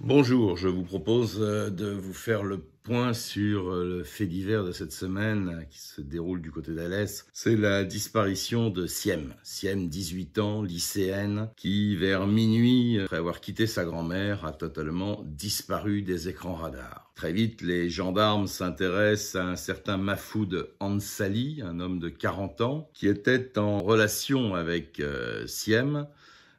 Bonjour, je vous propose de vous faire le point sur le fait divers de cette semaine qui se déroule du côté d'Alès. C'est la disparition de Siem. Siem, 18 ans, lycéenne, qui vers minuit, après avoir quitté sa grand-mère, a totalement disparu des écrans radars. Très vite, les gendarmes s'intéressent à un certain Mahfoud Ansali, un homme de 40 ans, qui était en relation avec Siem.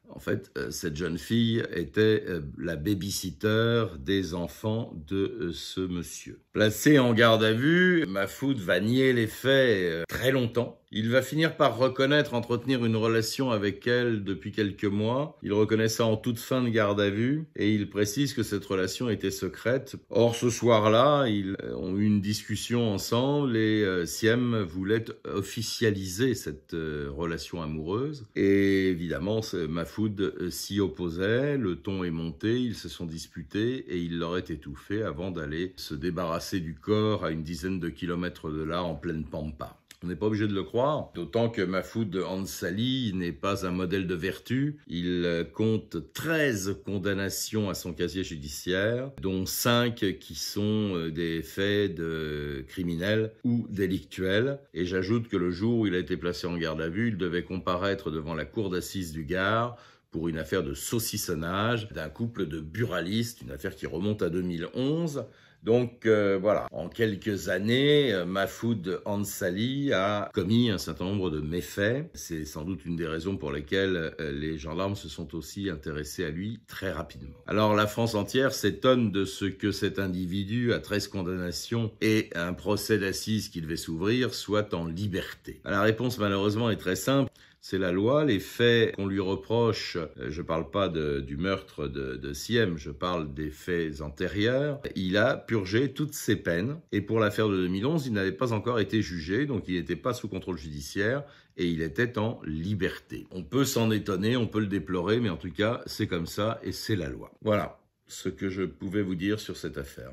En fait, cette jeune fille était la baby-sitter des enfants de ce monsieur. Placé en garde à vue, Mahfoud va nier les faits très longtemps. Il va finir par reconnaître entretenir une relation avec elle depuis quelques mois. Il reconnaît ça en toute fin de garde à vue et il précise que cette relation était secrète. Or, ce soir-là, ils ont eu une discussion ensemble et Siem voulait officialiser cette relation amoureuse. Et évidemment, Mahfoud s'y opposait, le ton est monté, ils se sont disputés et il l'aurait étouffé avant d'aller se débarrasser du corps à une dizaine de kilomètres de là, en pleine pampa. On n'est pas obligé de le croire, d'autant que Mahfoud Ansali n'est pas un modèle de vertu. Il compte 13 condamnations à son casier judiciaire, dont 5 qui sont des faits de criminels ou délictuels. Et j'ajoute que le jour où il a été placé en garde à vue, il devait comparaître devant la cour d'assises du Gard pour une affaire de saucissonnage d'un couple de buralistes, une affaire qui remonte à 2011. Donc voilà, en quelques années, Mahfoud Ansali a commis un certain nombre de méfaits. C'est sans doute une des raisons pour lesquelles les gendarmes se sont aussi intéressés à lui très rapidement. Alors la France entière s'étonne de ce que cet individu à 13 condamnations et un procès d'assises qui devait s'ouvrir soit en liberté. La réponse malheureusement est très simple. C'est la loi, les faits qu'on lui reproche, je ne parle pas du meurtre de Siem, je parle des faits antérieurs. Il a purgé toutes ses peines et pour l'affaire de 2011, il n'avait pas encore été jugé, donc il n'était pas sous contrôle judiciaire et il était en liberté. On peut s'en étonner, on peut le déplorer, mais en tout cas, c'est comme ça et c'est la loi. Voilà ce que je pouvais vous dire sur cette affaire.